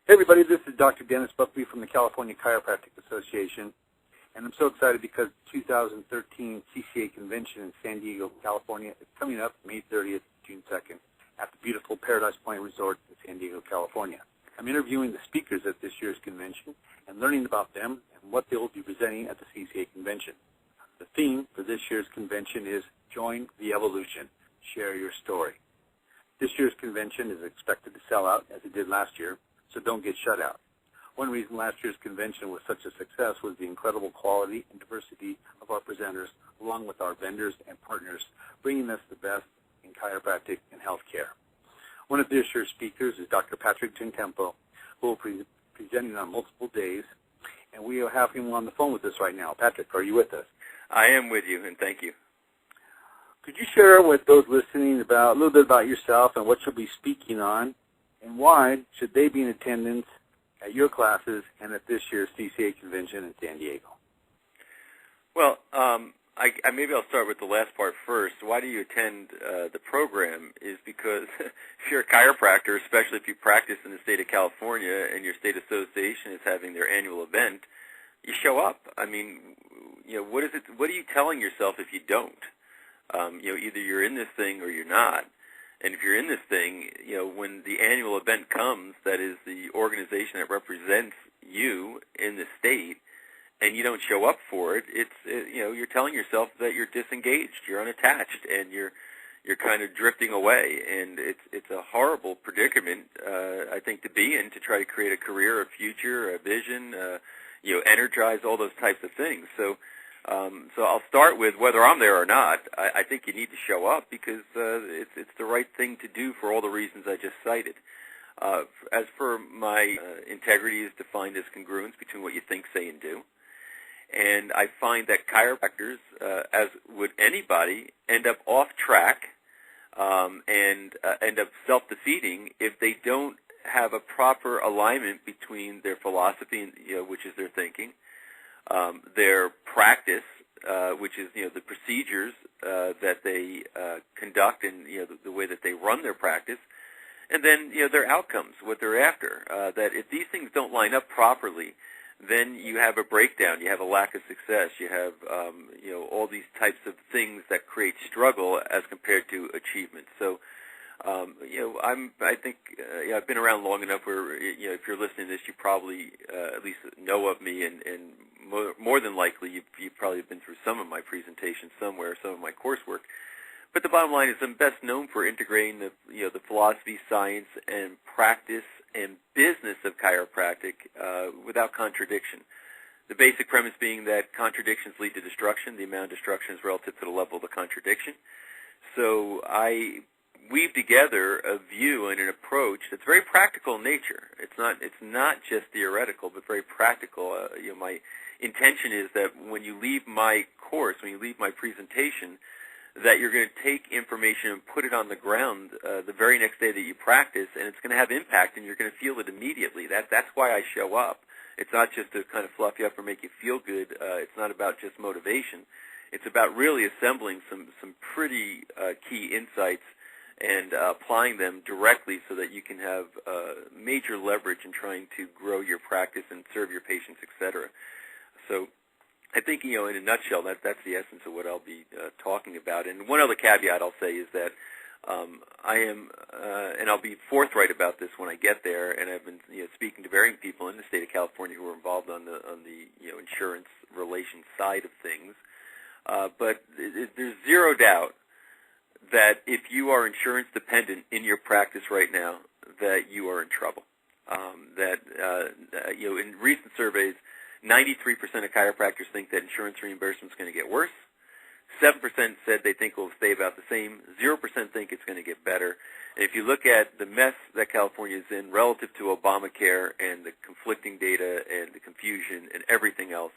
Hey everybody, this is Dr. Dennis Buckley from the California Chiropractic Association, and I'm so excited because the 2013 CCA convention in San Diego, California is coming up May 30th, June 2nd at the beautiful Paradise Point Resort in San Diego, California. I'm interviewing the speakers at this year's convention and learning about them and what they will be presenting at the CCA convention. The theme for this year's convention is Join the Evolution, Share Your Story. This year's convention is expected to sell out as it did last year, so don't get shut out. One reason last year's convention was such a success was the incredible quality and diversity of our presenters, along with our vendors and partners, bringing us the best in chiropractic and healthcare. One of this year's speakers is Dr. Patrick Gentempo, who will be presenting on multiple days, and we have him on the phone with us right now. Patrick, are you with us? I am with you, and thank you. Could you share with those listening a little bit about yourself and what you'll be speaking on, and why should they be in attendance at your classes and at this year's CCA convention in San Diego? Well, maybe I'll start with the last part first. Why do you attend the program is because if you're a chiropractor, especially if you practice in the state of California and your state association is having their annual event, you show up. I mean, what are you telling yourself if you don't? Either you're in this thing or you're not. And if you're in this thing, when the annual event comes, that is the organization that represents you in the state, and you don't show up for it, you're telling yourself that you're disengaged, you're unattached, and you're kind of drifting away. And it's a horrible predicament, I think, to be in, to try to create a career, a future, a vision, energize, all those types of things. So I'll start with whether I'm there or not. I think you need to show up because it's the right thing to do for all the reasons I just cited. As for my integrity is defined as congruence between what you think, say, and do. And I find that chiropractors, as would anybody, end up off track and end up self-defeating if they don't have a proper alignment between their philosophy, which is their thinking, their practice, which is the procedures that they conduct and the way that they run their practice, and then their outcomes, what they're after. That if these things don't line up properly, then you have a breakdown, you have a lack of success, you have all these types of things that create struggle as compared to achievement. So I think I've been around long enough where if you're listening to this, you probably at least know of me, and more than likely you've probably been through some of my presentations somewhere, some of my coursework. But the bottom line is I'm best known for integrating the philosophy, science, and practice and business of chiropractic without contradiction. The basic premise being that contradictions lead to destruction. The amount of destruction is relative to the level of the contradiction. So I weave together a view and an approach that's very practical in nature. It's not just theoretical, but very practical. My intention is that when you leave my course, when you leave my presentation, that you're going to take information and put it on the ground the very next day that you practice, and it's going to have impact, and you're going to feel it immediately. That's why I show up. It's not just to kind of fluff you up or make you feel good. It's not about just motivation. It's about really assembling some pretty key insights and applying them directly so that you can have major leverage in trying to grow your practice and serve your patients, etc. So I think, in a nutshell, that's the essence of what I'll be talking about. And one other caveat I'll say is that I am, and I'll be forthright about this when I get there, and I've been speaking to varying people in the state of California who are involved on the insurance relations side of things. But there's zero doubt that if you are insurance dependent in your practice right now, that you are in trouble. In recent surveys, 93% of chiropractors think that insurance reimbursement is going to get worse. 7% said they think it will stay about the same. 0% think it's going to get better. And if you look at the mess that California is in relative to Obamacare and the conflicting data and the confusion and everything else,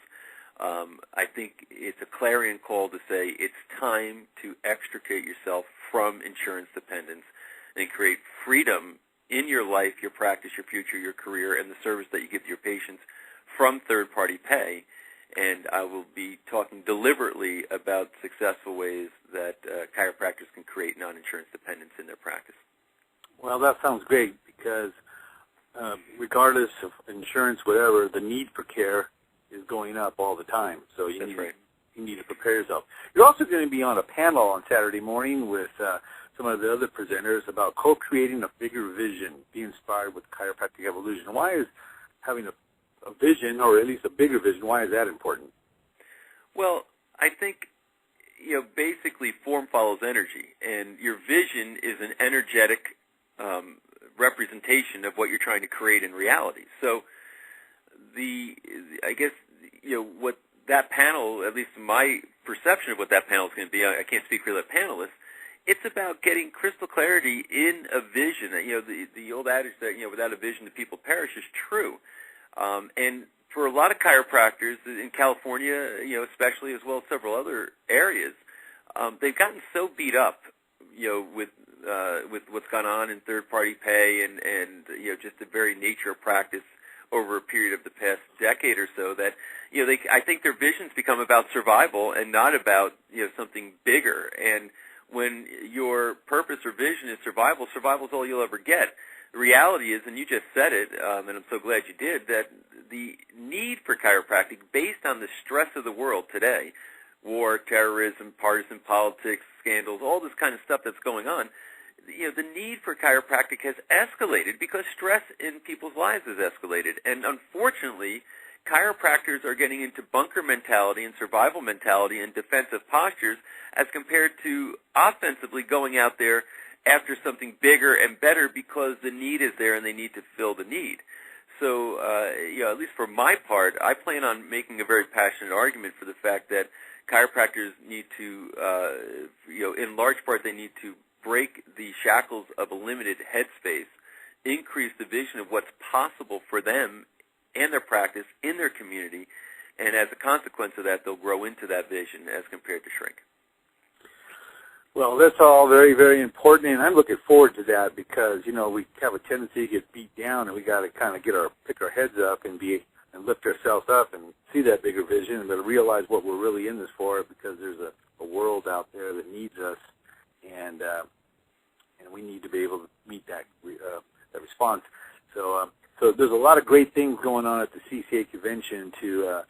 I think it's a clarion call to say it's time to extricate yourself from insurance dependence and create freedom in your life, your practice, your future, your career, and the service that you give to your patients from third-party pay. And I will be talking deliberately about successful ways that chiropractors can create non-insurance dependence in their practice. Well, that sounds great because regardless of insurance, whatever, the need for care is going up all the time. So you need to prepare yourself. You're also going to be on a panel on Saturday morning with some of the other presenters about co-creating a bigger vision, be inspired with chiropractic evolution. Why is having a vision, or at least a bigger vision, why is that important? Well, I think, basically form follows energy, and your vision is an energetic representation of what you're trying to create in reality. So I guess, what that panel, at least my perception of what that panel is going to be, I can't speak for the panelists, it's about getting crystal clarity in a vision. The old adage that, without a vision the people perish is true. And for a lot of chiropractors in California, especially, as well as several other areas, they've gotten so beat up, with what's gone on in third-party pay and just the very nature of practice over a period of the past decade or so, that I think their visions become about survival and not about something bigger. And when your purpose or vision is survival, survival is all you'll ever get. The reality is, and you just said it, and I'm so glad you did, that the need for chiropractic, based on the stress of the world today, war, terrorism, partisan politics, scandals, all this kind of stuff that's going on, the need for chiropractic has escalated because stress in people's lives has escalated. And unfortunately, chiropractors are getting into bunker mentality and survival mentality and defensive postures as compared to offensively going out there after something bigger and better because the need is there and they need to fill the need. So, at least for my part, I plan on making a very passionate argument for the fact that chiropractors need to, in large part, they need to break the shackles of a limited headspace, increase the vision of what's possible for them and their practice in their community, and as a consequence of that, they'll grow into that vision as compared to shrink. Well, that's all very, very important, and I'm looking forward to that because, we have a tendency to get beat down, and we got to kind of pick our heads up and lift ourselves up and see that bigger vision, but realize what we're really in this for, because there's a world out there that needs us, and we need to be able to meet that response. So there's a lot of great things going on at the CCA convention to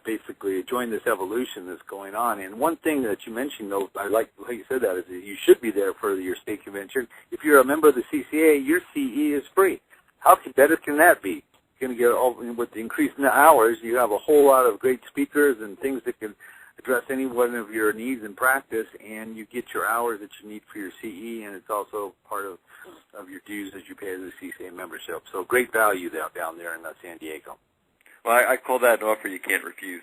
basically join this evolution that's going on. And one thing that you mentioned, though, I like how you said that, is that you should be there for your state convention. If you're a member of the CCA, your CE is free. How better can that be? You're going to get with the increase in the hours, you have a whole lot of great speakers and things that can address any one of your needs in practice, and you get your hours that you need for your CE, and it's also part of your dues as you pay the CCA membership. So great value down there in San Diego. Well, I call that an offer you can't refuse.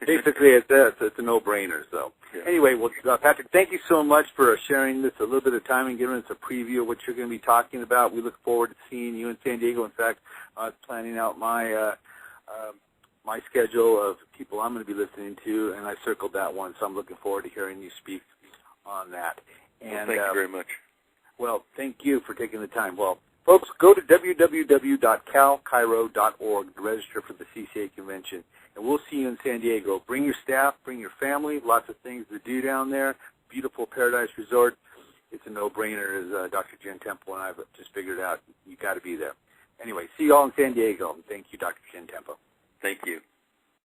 Basically, it's a no-brainer. So anyway, well, Patrick, thank you so much for sharing this a little bit of time and giving us a preview of what you're going to be talking about. We look forward to seeing you in San Diego. In fact, I was planning out my schedule of people I'm going to be listening to, and I circled that one, so I'm looking forward to hearing you speak on that. And well, thank you very much. Well, thank you for taking the time. Well, folks, go to www.calchiro.org to register for the CCA convention, and we'll see you in San Diego. Bring your staff, bring your family, lots of things to do down there. Beautiful Paradise Resort. It's a no-brainer, as Dr. Gentempo and I have just figured out. You got to be there. Anyway, see you all in San Diego, and thank you, Dr. Gentempo. Thank you.